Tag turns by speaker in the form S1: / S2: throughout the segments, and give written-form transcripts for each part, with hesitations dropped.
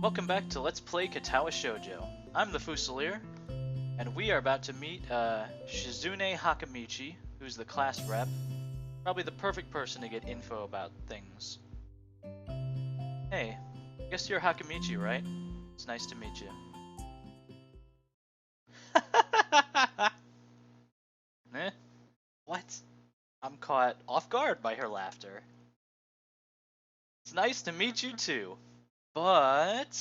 S1: Welcome back to Let's Play Katawa Shoujo. I'm the Fusilier, and we are about to meet Shizune Hakamichi, who's the class rep. Probably the perfect person to get info about things. Hey, guess you're Hakamichi, right? It's nice to meet you. Eh? What? I'm caught off guard by her laughter. It's nice to meet you too. But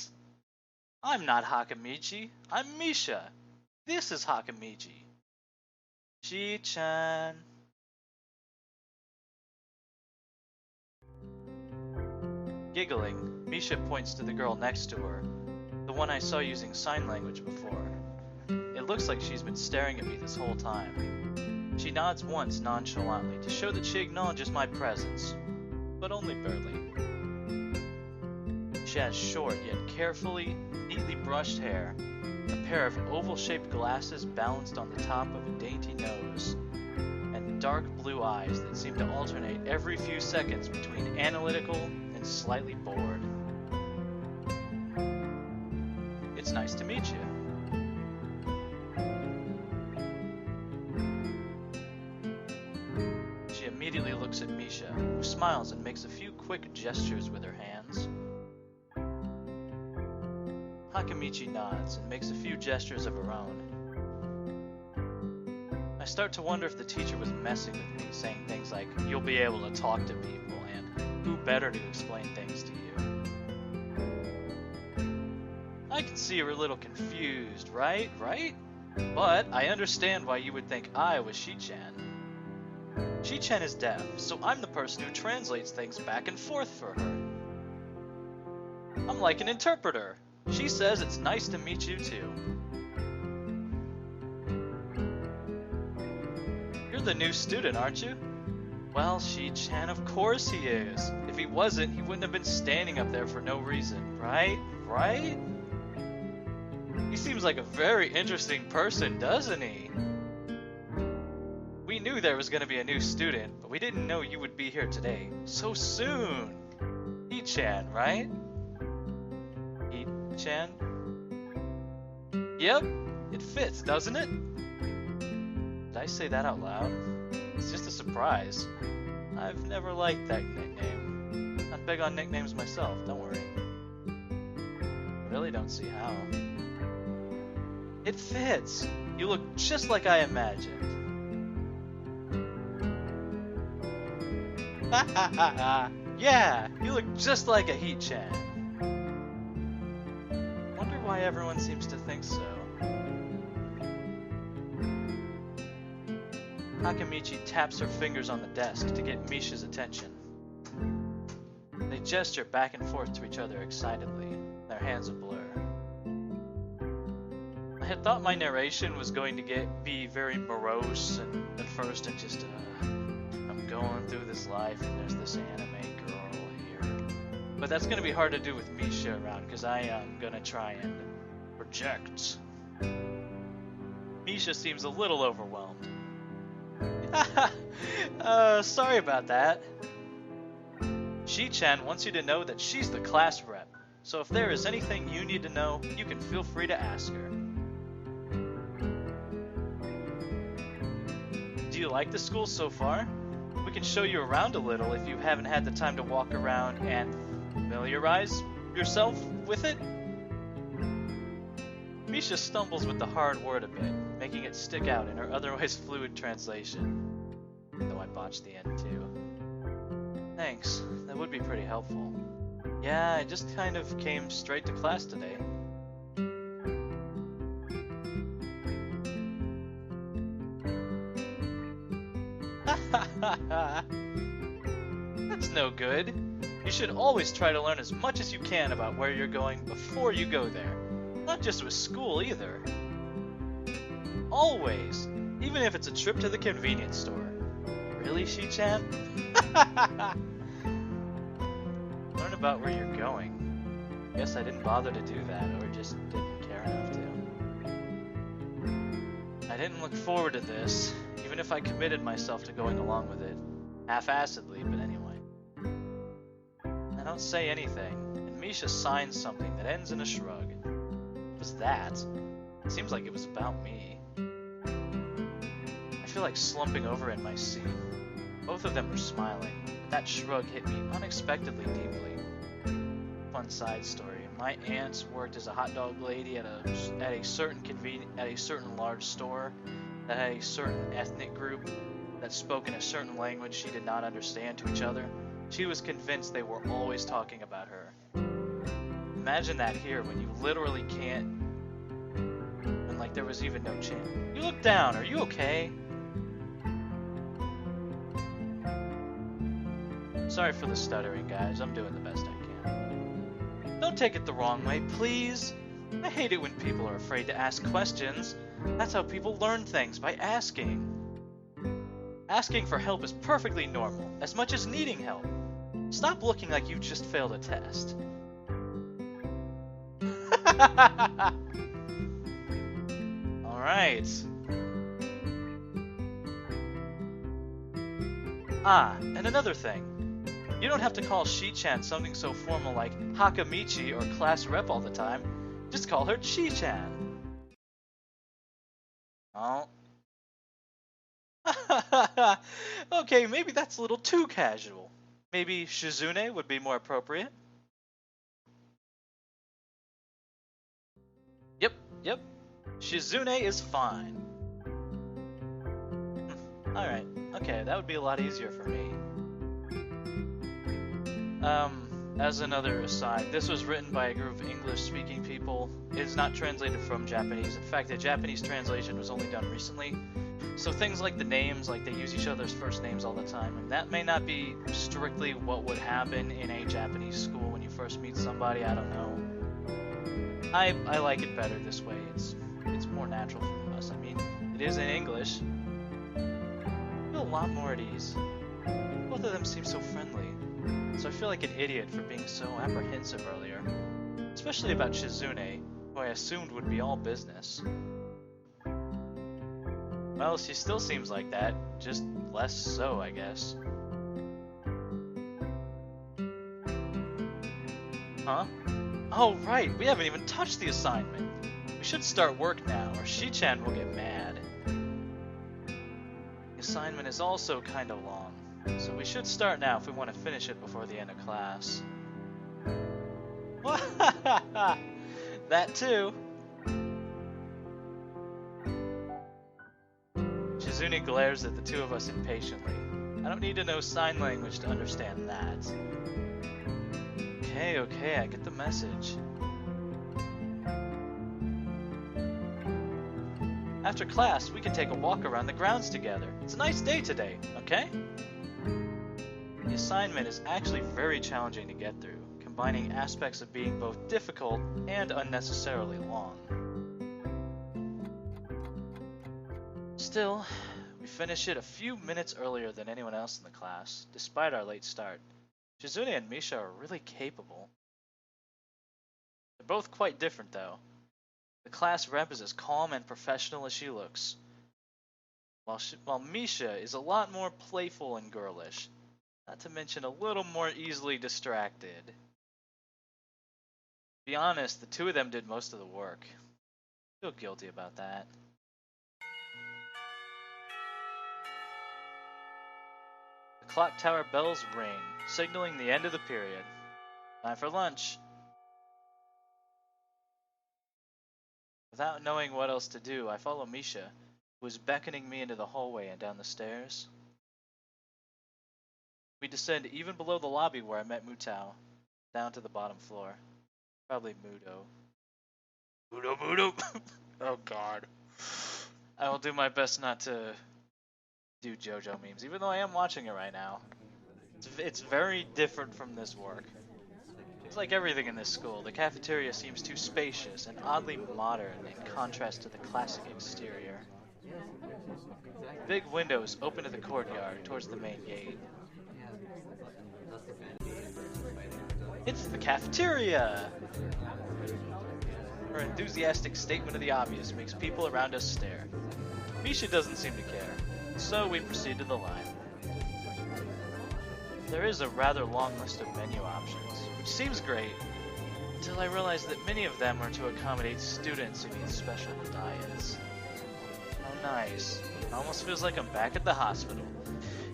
S1: I'm not Hakamichi. I'm Misha. This is Hakamichi. Shi-chan. Giggling, Misha points to the girl next to her, the one I saw using sign language before. It looks like she's been staring at me this whole time. She nods once nonchalantly to show that she acknowledges my presence, but only barely. She has short yet carefully, neatly brushed hair, a pair of oval-shaped glasses balanced on the top of a dainty nose, and dark blue eyes that seem to alternate every few seconds between analytical and slightly bored. It's nice to meet you. She immediately looks at Misha, who smiles and makes a few quick gestures with her hands. Hakamichi nods and makes a few gestures of her own. I start to wonder if the teacher was messing with me, saying things like, "You'll be able to talk to people," and "Who better to explain things to you?" I can see you're a little confused, right? But I understand why you would think I was Shi-chan. Shi-chan is deaf, so I'm the person who translates things back and forth for her. I'm like an interpreter. She says it's nice to meet you too. You're the new student, aren't you? Well, Shi-chan, of course he is. If he wasn't, he wouldn't have been standing up there for no reason, right? He seems like a very interesting person, doesn't he? We knew there was going to be a new student, but we didn't know you would be here today. So soon! Shi-chan, right? Chan? Yep, it fits, doesn't it? Did I say that out loud? It's just a surprise. I've never liked that nickname. I'm big on nicknames myself, don't worry. I really don't see how. It fits! You look just like I imagined. Ha ha ha ha! Yeah, you look just like a He-chan. Why everyone seems to think so. Hakamichi taps her fingers on the desk to get Misha's attention. They gesture back and forth to each other excitedly, their hands a blur. I had thought my narration was going to be very morose and at first and just, I'm going through this life and there's this anime girl here. But that's going to be hard to do with Misha around because I am going to try and project. Misha seems a little overwhelmed. Sorry about that. Shi-chan wants you to know that she's the class rep, so if there is anything you need to know, you can feel free to ask her. Do you like the school so far? We can show you around a little if you haven't had the time to walk around and familiarize yourself with it. Misha stumbles with the hard word a bit, making it stick out in her otherwise fluid translation. Though I botched the end too. Thanks, that would be pretty helpful. Yeah, I just kind of came straight to class today. That's no good. You should always try to learn as much as you can about where you're going before you go there. Not just with school either. Always. Even if it's a trip to the convenience store. Really, Shi-chan? Learn about where you're going. Guess I didn't bother to do that, or just didn't care enough to. I didn't look forward to this, even if I committed myself to going along with it. Half-assedly, but anyway. I don't say anything, and Misha signs something that ends in a shrug. What was that? It seems like it was about me. I feel like slumping over in my seat. Both of them were smiling, but that shrug hit me unexpectedly deeply. Fun side story. My aunt worked as a hot dog lady at a certain large store that had a certain ethnic group that spoke in a certain language she did not understand to each other. She was convinced they were always talking about her. Imagine that here when you literally can't, and like there was even no chance. You look down, are you okay? Sorry for the stuttering, guys. I'm doing the best I can. Don't take it the wrong way, please. I hate it when people are afraid to ask questions. That's how people learn things, by asking. Asking for help is perfectly normal, as much as needing help. Stop looking like you just failed a test. Alright. Ah, and another thing. You don't have to call Shi-chan something so formal like Hakamichi or class rep all the time. Just call her Chi-chan. Oh. Okay, maybe that's a little too casual. Maybe Shizune would be more appropriate. Yep. Shizune is fine. Alright, okay, that would be a lot easier for me. As another aside, this was written by a group of English-speaking people. It is not translated from Japanese. In fact, the Japanese translation was only done recently. So things like the names, like they use each other's first names all the time, and that may not be strictly what would happen in a Japanese school when you first meet somebody, I don't know. I like it better this way. It's more natural for us. I mean, it is in English. I feel a lot more at ease. Both of them seem so friendly. So I feel like an idiot for being so apprehensive earlier. Especially about Shizune, who I assumed would be all business. Well, she still seems like that, just less so, I guess. Huh? Oh, right, we haven't even touched the assignment. We should start work now, or Shi-chan will get mad. The assignment is also kinda long. So we should start now if we want to finish it before the end of class. That too. Shizune glares at the two of us impatiently. I don't need to know sign language to understand that. Okay, I get the message. After class, we can take a walk around the grounds together. It's a nice day today, okay? The assignment is actually very challenging to get through, combining aspects of being both difficult and unnecessarily long. Still, we finish it a few minutes earlier than anyone else in the class, despite our late start. Shizune and Misha are really capable. They're both quite different though. The class rep is as calm and professional as she looks, while Misha is a lot more playful and girlish. Not to mention a little more easily distracted. To be honest, the two of them did most of the work. I feel guilty about that. The clock tower bells ring, signaling the end of the period. Time for lunch. Without knowing what else to do, I follow Misha, who is beckoning me into the hallway and down the stairs. We descend even below the lobby where I met Mutao, down to the bottom floor. Probably Mudo. Mudo! Oh god. I will do my best not to do JoJo memes, even though I am watching it right now. It's very different from this work. It's like everything in this school. The cafeteria seems too spacious and oddly modern in contrast to the classic exterior. Big windows open to the courtyard towards the main gate. It's the cafeteria! Her enthusiastic statement of the obvious makes people around us stare. Misha doesn't seem to care, so we proceed to the line. There is a rather long list of menu options, which seems great, Until I realized that many of them are to accommodate students who need special diets. How nice. It almost feels like I'm back at the hospital,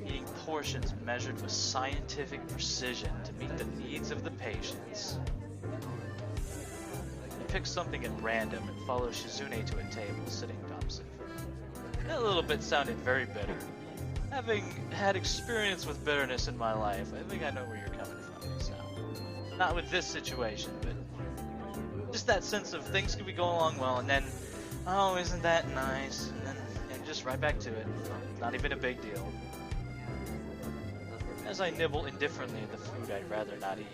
S1: eating portions measured with scientific precision to meet the needs of the patients. I pick something at random and follow Shizune to a table sitting opposite her. That little bit sounded very bitter. Having had experience with bitterness in my life, I think I know where you're coming from, so. Not with this situation, but just that sense of things could be going along well, and then, oh, isn't that nice? And then just right back to it. Not even a big deal. As I nibble indifferently at the food I'd rather not eat,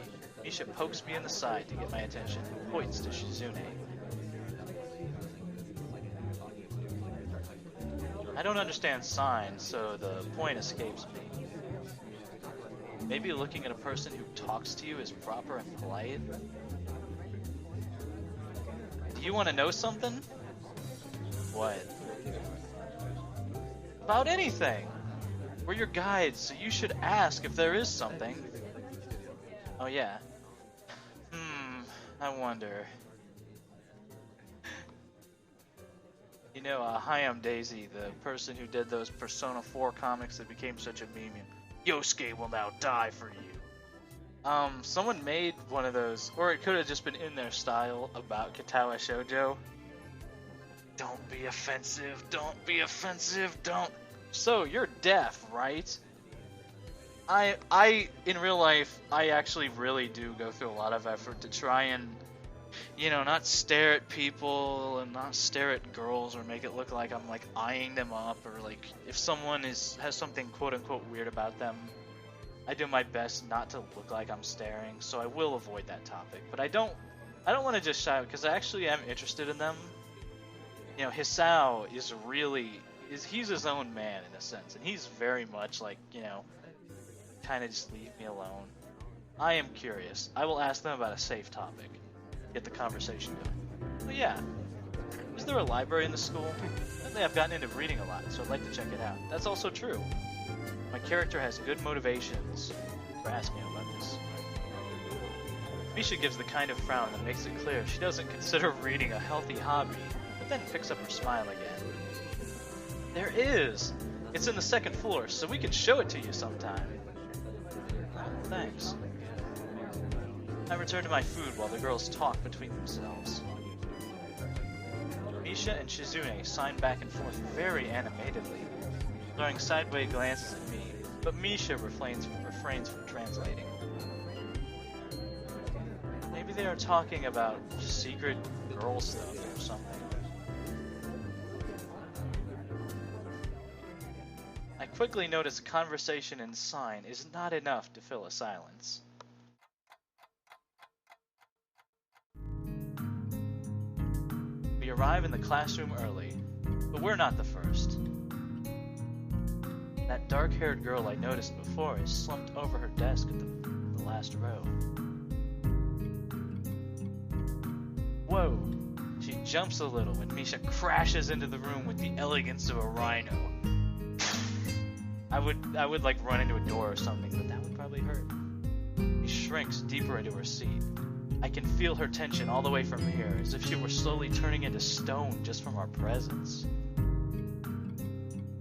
S1: Misha pokes me in the side to get my attention and points to Shizune. I don't understand signs, so the point escapes me. Maybe looking at a person who talks to you is proper and polite? Do you want to know something? What? About anything! We're your guides, so you should ask if there is something. Oh yeah. I wonder. You know, hi, I'm Daisy, the person who did those Persona 4 comics that became such a meme. Yosuke will now die for you. Someone made one of those, or it could have just been in their style, about Katawa Shoujo. Don't be offensive, don't be offensive, don't. So, you're deaf, right? In real life, I actually really do go through a lot of effort to try and, you know, not stare at people and not stare at girls or make it look like I'm, like, eyeing them up, or, like, if someone has something quote-unquote weird about them, I do my best not to look like I'm staring, so I will avoid that topic. But I don't want to just shy, because I actually am interested in them. You know, Hisao he's his own man in a sense, and he's very much like, you know, kind of just leave me alone. I am curious. I will ask them about a safe topic. Get the conversation going. But yeah, is there a library in the school? Lately I've gotten into reading a lot, so I'd like to check it out. That's also true. My character has good motivations for asking about this. Misha gives the kind of frown that makes it clear she doesn't consider reading a healthy hobby, but then picks up her smile again. There is! It's in the second floor, so we can show it to you sometime. Oh, thanks. I return to my food while the girls talk between themselves. Misha and Shizune sign back and forth very animatedly, throwing sideways glances at me, but Misha refrains from translating. Maybe they are talking about secret girl stuff or something. I quickly notice conversation and sign is not enough to fill a silence. We arrive in the classroom early, but we're not the first. That dark-haired girl I noticed before is slumped over her desk at the last row. Whoa! She jumps a little when Misha crashes into the room with the elegance of a rhino. I would like run into a door or something, but that would probably hurt. She shrinks deeper into her seat. I can feel her tension all the way from here, as if she were slowly turning into stone just from our presence.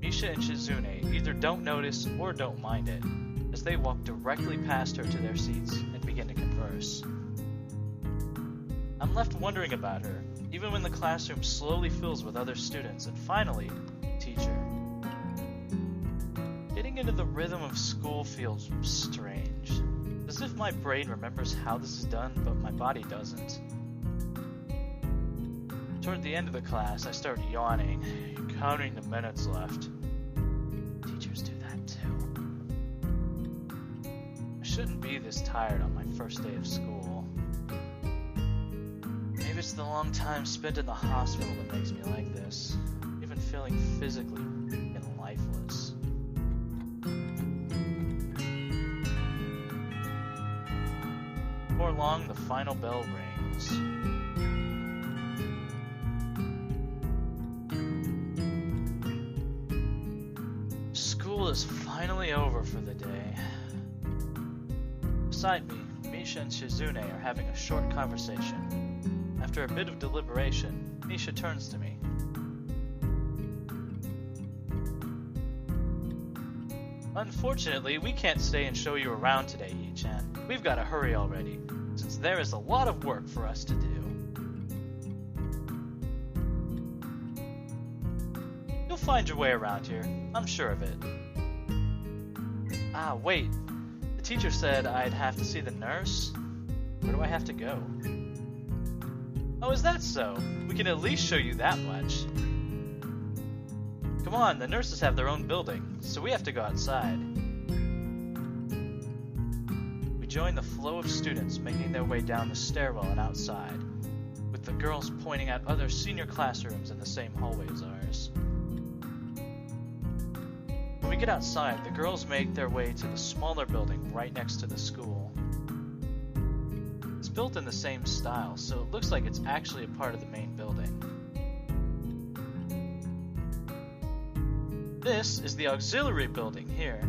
S1: Misha and Shizune either don't notice or don't mind it, as they walk directly past her to their seats and begin to converse. I'm left wondering about her, even when the classroom slowly fills with other students and finally, teacher. Getting into the rhythm of school feels strange. As if my brain remembers how this is done, but my body doesn't. Toward the end of the class, I start yawning, counting the minutes left. Teachers do that too. I shouldn't be this tired on my first day of school. Maybe it's the long time spent in the hospital that makes me like this, even feeling physically and lifeless. Before long, the final bell rings. School is finally over for the day. Beside me, Misha and Shizune are having a short conversation. After a bit of deliberation, Misha turns to me. Unfortunately, we can't stay and show you around today, Yi-chan. We've got to hurry already, since there is a lot of work for us to do. You'll find your way around here, I'm sure of it. Ah, wait. The teacher said I'd have to see the nurse? Where do I have to go? Oh, is that so? We can at least show you that much. Come on, the nurses have their own building, so we have to go outside. We join the flow of students making their way down the stairwell and outside, with the girls pointing at other senior classrooms in the same hallway as ours. When we get outside, the girls make their way to the smaller building right next to the school. It's built in the same style, so it looks like it's actually a part of the main building. This is the auxiliary building here.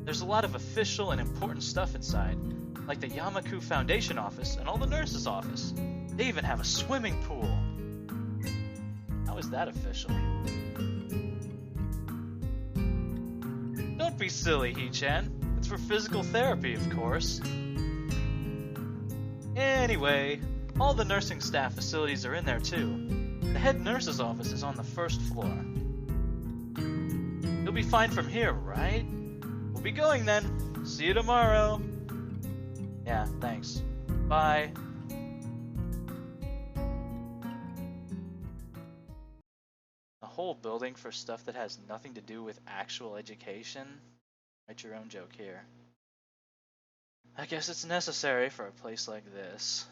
S1: There's a lot of official and important stuff inside, like the Yamaku Foundation office and all the nurses' office. They even have a swimming pool. How is that official? Don't be silly, Hee-chan. It's for physical therapy, of course. Anyway, all the nursing staff facilities are in there too. The head nurse's office is on the first floor. You'll be fine from here, right? We'll be going then. See you tomorrow. Yeah, thanks. Bye. A whole building for stuff that has nothing to do with actual education? Write your own joke here. I guess it's necessary for a place like this.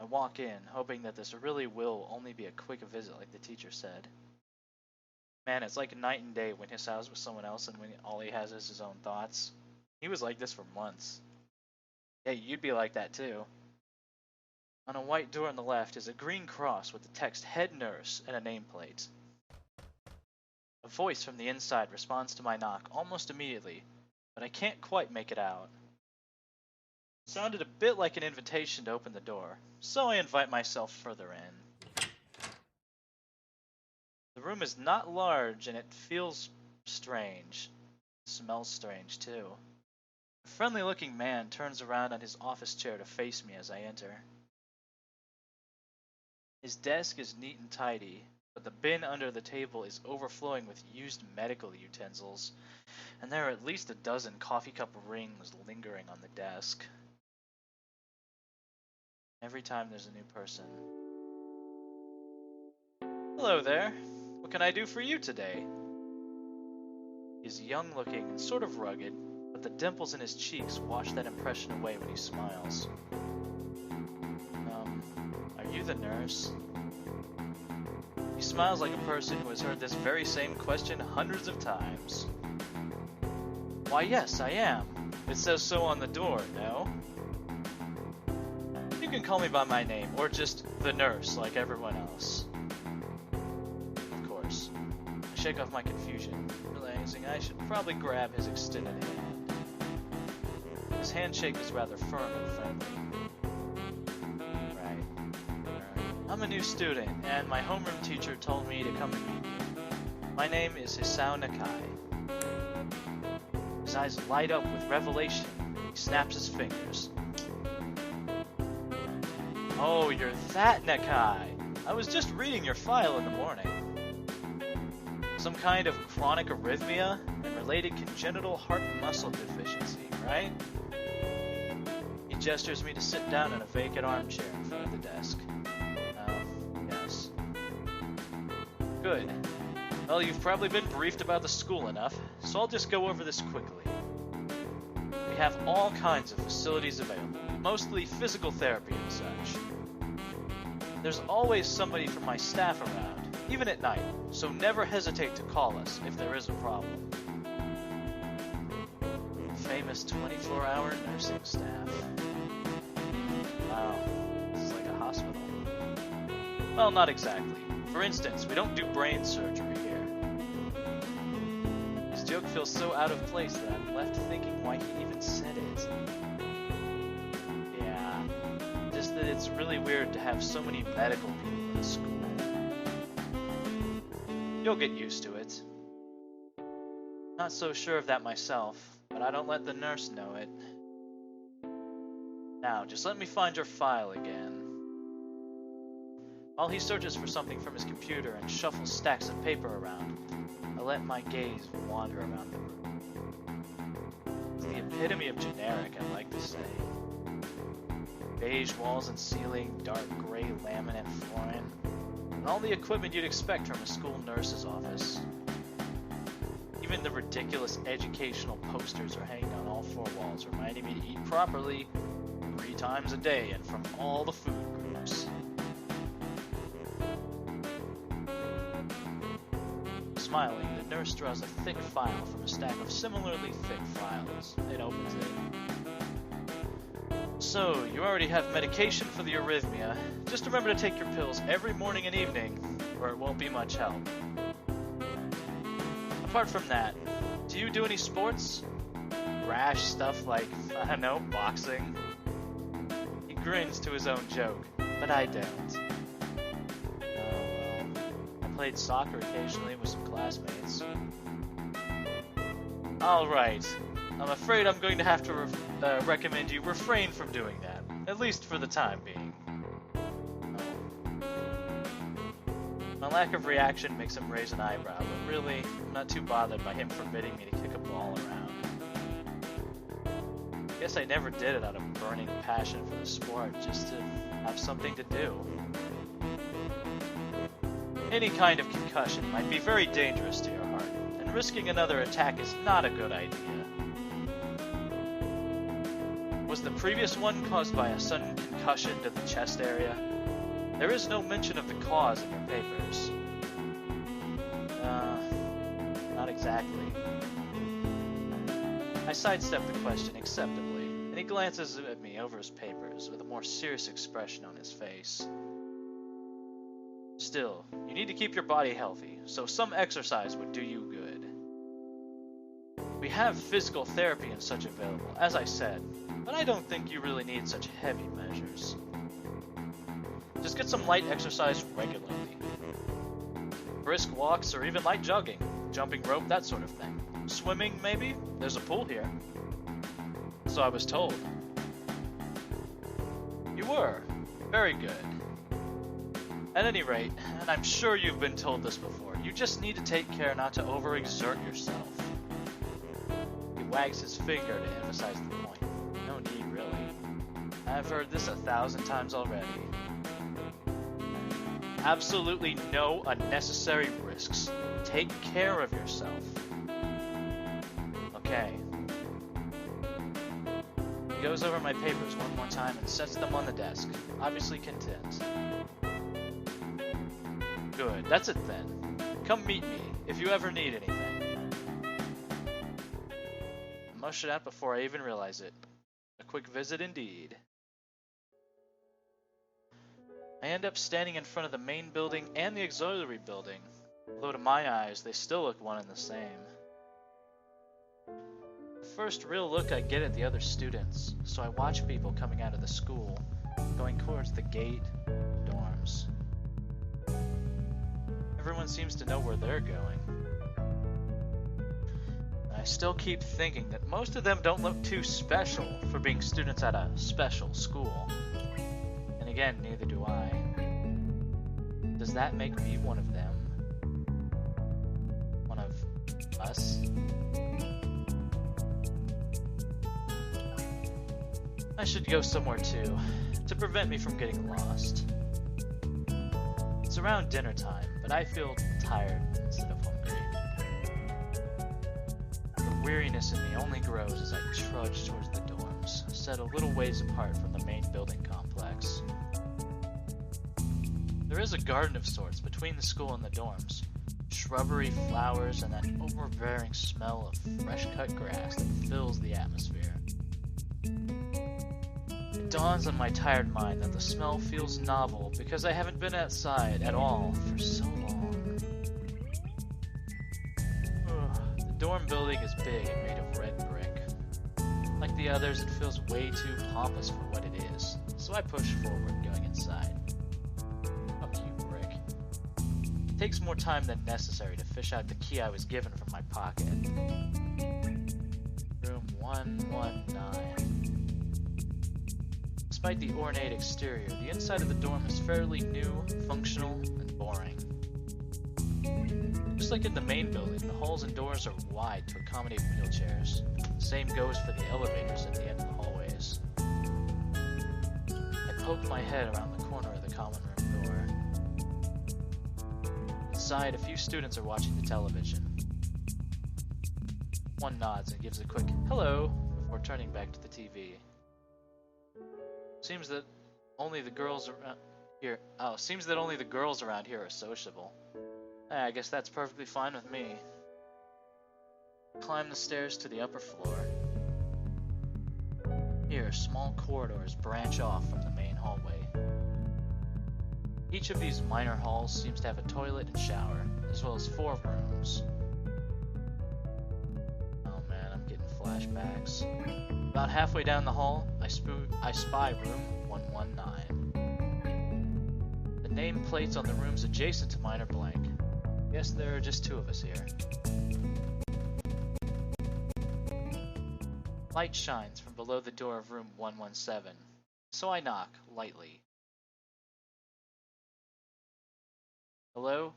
S1: I walk in, hoping that this really will only be a quick visit like the teacher said. Man, it's like night and day when Hisao's with someone else and when all he has is his own thoughts. He was like this for months. Yeah, you'd be like that too. On a white door on the left is a green cross with the text Head Nurse and a nameplate. A voice from the inside responds to my knock almost immediately, but I can't quite make it out. It sounded a bit like an invitation to open the door, so I invite myself further in. The room is not large and it feels strange. It smells strange too. A friendly-looking man turns around on his office chair to face me as I enter. His desk is neat and tidy, but the bin under the table is overflowing with used medical utensils, and there are at least a dozen coffee cup rings lingering on the desk. Every time there's a new person. Hello there. What can I do for you today? He's young looking and sort of rugged, but the dimples in his cheeks wash that impression away when he smiles. Are you the nurse? He smiles like a person who has heard this very same question hundreds of times. Why, yes, I am. It says so on the door, no? You can call me by my name, or just the nurse, like everyone else. Of course. I shake off my confusion, realizing I should probably grab his extended hand. His handshake is rather firm and friendly. I'm a new student, and my homeroom teacher told me to come and meet you. My name is Hisao Nakai. His eyes light up with revelation. He snaps his fingers. Oh, you're that Nakai! I was just reading your file in the morning. Some kind of chronic arrhythmia and related congenital heart muscle deficiency, right? He gestures me to sit down in a vacant armchair in front of the desk. Good. Well, you've probably been briefed about the school enough, so I'll just go over this quickly. We have all kinds of facilities available, mostly physical therapy and such. There's always somebody from my staff around, even at night, so never hesitate to call us if there is a problem. Famous 24-hour nursing staff. Wow, this is like a hospital. Well, not exactly. For instance, we don't do brain surgery here. His joke feels so out of place that I'm left thinking why he even said it. Yeah, just that it's really weird to have so many medical people in a school. You'll get used to it. Not so sure of that myself, but I don't let the nurse know it. Now, just let me find your file again. While he searches for something from his computer and shuffles stacks of paper around, I let my gaze wander around the room. It's the epitome of generic, I like to say. Beige walls and ceiling, dark gray laminate flooring, and all the equipment you'd expect from a school nurse's office. Even the ridiculous educational posters are hanging on all four walls, reminding me to eat properly 3 times a day and from all the food groups. Smiling, the nurse draws a thick file from a stack of similarly thick files. It opens it. So, you already have medication for the arrhythmia. Just remember to take your pills every morning and evening, or it won't be much help. Apart from that, do you do any sports? Rash stuff like, I don't know, boxing? He grins to his own joke, but I don't. I played soccer occasionally with some classmates. Alright, I'm afraid I'm going to have to recommend you refrain from doing that, at least for the time being. My lack of reaction makes him raise an eyebrow, but really, I'm not too bothered by him forbidding me to kick a ball around. Guess I never did it out of burning passion for the sport, just to have something to do. Any kind of concussion might be very dangerous to your heart, and risking another attack is not a good idea. Was the previous one caused by a sudden concussion to the chest area? There is no mention of the cause in your papers. Not exactly. I sidestep the question acceptably, and he glances at me over his papers with a more serious expression on his face. Still, you need to keep your body healthy, so some exercise would do you good. We have physical therapy and such available, as I said, but I don't think you really need such heavy measures. Just get some light exercise regularly. Brisk walks or even light jogging, jumping rope, that sort of thing. Swimming, maybe? There's a pool here. So I was told. You were. Very good. At any rate, and I'm sure you've been told this before, you just need to take care not to overexert yourself. He wags his finger to emphasize the point. No need, really. I've heard this 1,000 times already. Absolutely no unnecessary risks. Take care of yourself. Okay. He goes over my papers one more time and sets them on the desk, obviously content. Good, that's it then. Come meet me if you ever need anything. I mush it out before I even realize it. A quick visit indeed. I end up standing in front of the main building and the auxiliary building, although to my eyes they still look one and the same. The first real look I get at the other students, so I watch people coming out of the school, going towards the gate, the dorms. Everyone seems to know where they're going. I still keep thinking that most of them don't look too special for being students at a special school. And again, neither do I. Does that make me one of them? One of us? I should go somewhere too, to prevent me from getting lost. It's around dinner time, but I feel tired instead of hungry. The weariness in me only grows as I trudge towards the dorms, set a little ways apart from the main building complex. There is a garden of sorts between the school and the dorms. Shrubbery, flowers, and that overbearing smell of fresh-cut grass that fills the atmosphere. It dawns on my tired mind that the smell feels novel because I haven't been outside at all for so long. The dorm building is big and made of red brick. Like the others, it feels way too pompous for what it is, so I push forward, going inside. Fuck you, brick. It takes more time than necessary to fish out the key I was given from my pocket. Room 119. Despite the ornate exterior, the inside of the dorm is fairly new, functional, and boring. Just like in the main building, the halls and doors are wide to accommodate wheelchairs. The same goes for the elevators at the end of the hallways. I poke my head around the corner of the common room door. Inside, a few students are watching the television. One nods and gives a quick hello before turning back to the TV. Seems that only the girls around here. Oh, seems that only the girls around here are sociable. I guess that's perfectly fine with me. Climb the stairs to the upper floor. Here, small corridors branch off from the main hallway. Each of these minor halls seems to have a toilet and shower, as well as 4 rooms. Oh man, I'm getting flashbacks. About halfway down the hall, I spy room 119. The nameplates on the rooms adjacent to mine are blank. Guess there are just 2 of us here. Light shines from below the door of room 117, so I knock lightly. Hello?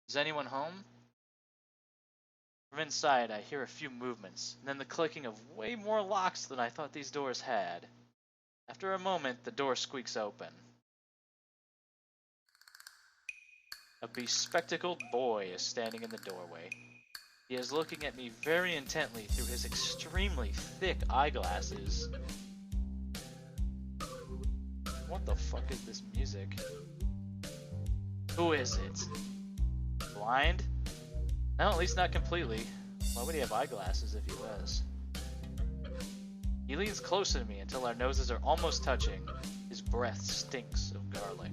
S1: Is anyone home? From inside, I hear a few movements, and then the clicking of way more locks than I thought these doors had. After a moment, the door squeaks open. A bespectacled boy is standing in the doorway. He is looking at me very intently through his extremely thick eyeglasses. What the fuck is this music? Who is it? Blind? No, at least not completely. Why would he have eyeglasses if he was? He leans closer to me until our noses are almost touching. His breath stinks of garlic.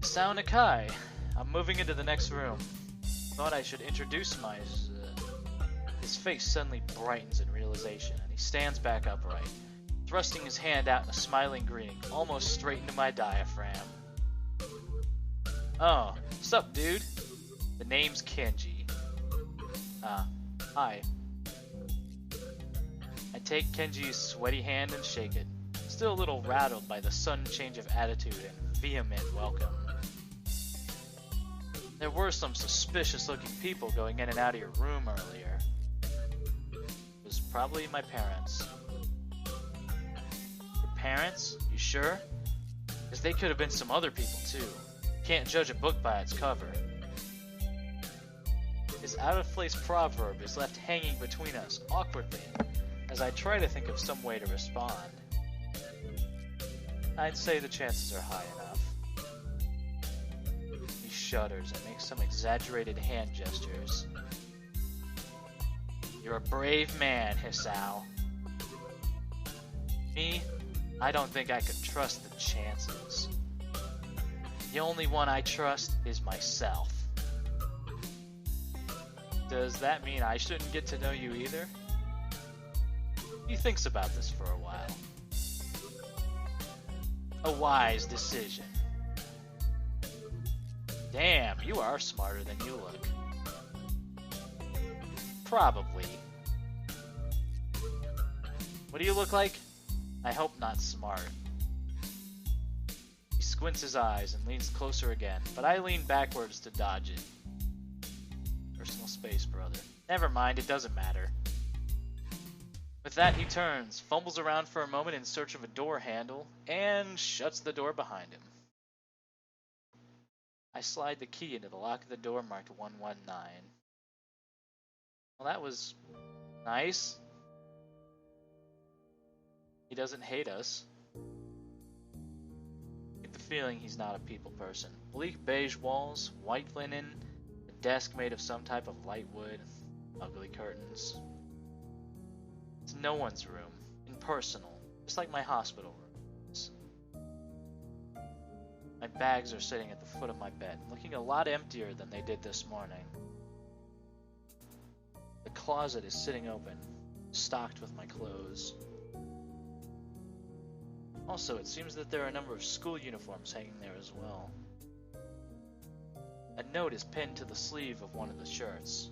S1: Sao Nakai. I'm moving into the next room. Thought I should introduce His face suddenly brightens in realization, and he stands back upright, thrusting his hand out in a smiling greeting, almost straight into my diaphragm. Oh, sup, dude? The name's Kenji. Hi. I take Kenji's sweaty hand and shake it, still a little rattled by the sudden change of attitude and vehement welcome. There were some suspicious-looking people going in and out of your room earlier. It was probably my parents. Your parents? You sure? Because they could have been some other people, too. Can't judge a book by its cover. His out-of-place proverb is left hanging between us, awkwardly, as I try to think of some way to respond. I'd say the chances are high enough. He shudders and makes some exaggerated hand gestures. You're a brave man, Hisao. Me? I don't think I could trust the chances. The only one I trust is myself. Does that mean I shouldn't get to know you either? He thinks about this for a while. A wise decision. Damn, you are smarter than you look. Probably. What do you look like? I hope not smart. He squints his eyes and leans closer again, but I lean backwards to dodge it. Personal space, brother. Never mind, it doesn't matter. With that, he turns, fumbles around for a moment in search of a door handle, and shuts the door behind him. I slide the key into the lock of the door marked 119. Well, that was nice. He doesn't hate us. I get the feeling he's not a people person. Bleak beige walls, white linen, a desk made of some type of light wood, ugly curtains. It's no one's room, impersonal, just like my hospital rooms. My bags are sitting at the foot of my bed, looking a lot emptier than they did this morning. closet is sitting open, stocked with my clothes. Also, it seems that there are a number of school uniforms hanging there as well. A note is pinned to the sleeve of one of the shirts.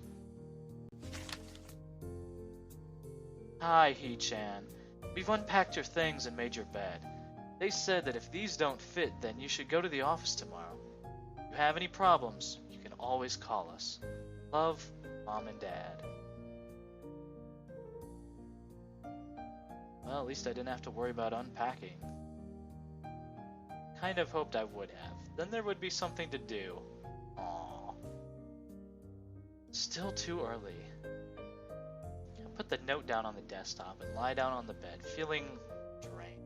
S1: Hi, Hee-chan. We've unpacked your things and made your bed. They said that if these don't fit, then you should go to the office tomorrow. If you have any problems, you can always call us. Love, Mom and Dad. Well, at least I didn't have to worry about unpacking. Kind of hoped I would have. Then there would be something to do. Aww. Still too early. I put the note down on the desktop and lie down on the bed, feeling drained.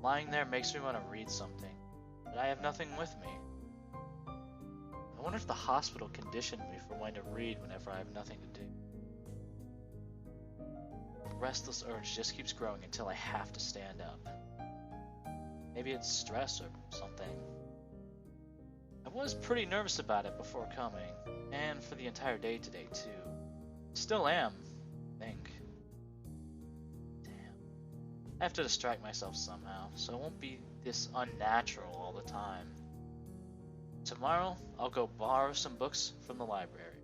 S1: Lying there makes me want to read something, but I have nothing with me. I wonder if the hospital conditioned me for wanting to read whenever I have nothing to do. The restless urge just keeps growing until I have to stand up. Maybe it's stress or something. I was pretty nervous about it before coming, and for the entire day today too. Still am, I think. Damn. I have to distract myself somehow, so I won't be this unnatural all the time. Tomorrow, I'll go borrow some books from the library.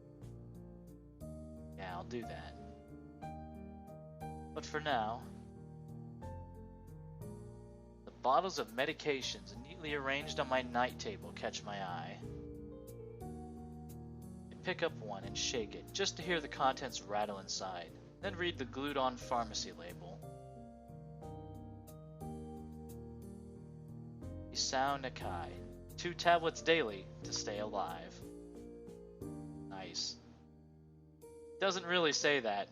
S1: Yeah, I'll do that. But for now, the bottles of medications neatly arranged on my night table catch my eye. I pick up one and shake it just to hear the contents rattle inside, then read the glued-on pharmacy label. Isao Nakai. 2 tablets daily to stay alive. Nice. Doesn't really say that,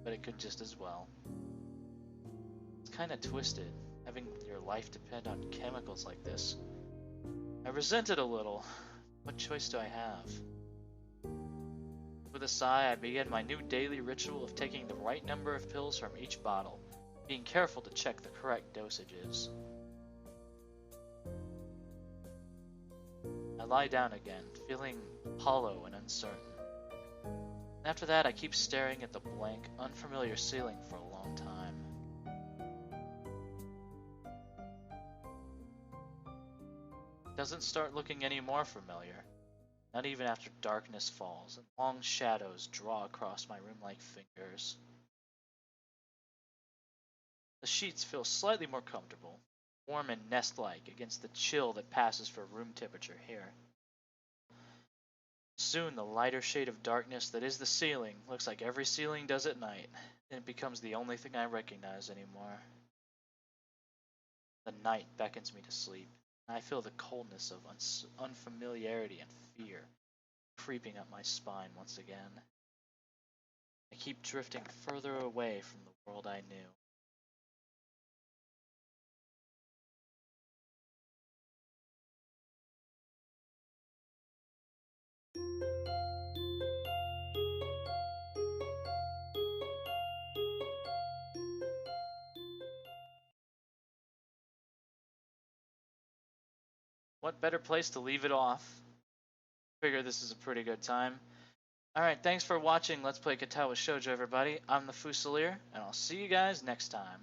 S1: but it could just as well. It's kinda twisted, having your life depend on chemicals like this. I resent it a little. What choice do I have? With a sigh, I begin my new daily ritual of taking the right number of pills from each bottle, being careful to check the correct dosages. I lie down again, feeling hollow and uncertain. And after that, I keep staring at the blank, unfamiliar ceiling for a long time. It doesn't start looking any more familiar, not even after darkness falls and long shadows draw across my room like fingers. The sheets feel slightly more comfortable, warm and nest-like against the chill that passes for room temperature here. Soon the lighter shade of darkness that is the ceiling looks like every ceiling does at night, and it becomes the only thing I recognize anymore. The night beckons me to sleep, and I feel the coldness of unfamiliarity and fear creeping up my spine once again. I keep drifting further away from the world I knew. What better place to leave it off? Figure this is a pretty good time. Alright, thanks for watching Let's Play Katawa Shoujo, everybody. I'm the Fusilier, and I'll see you guys next time.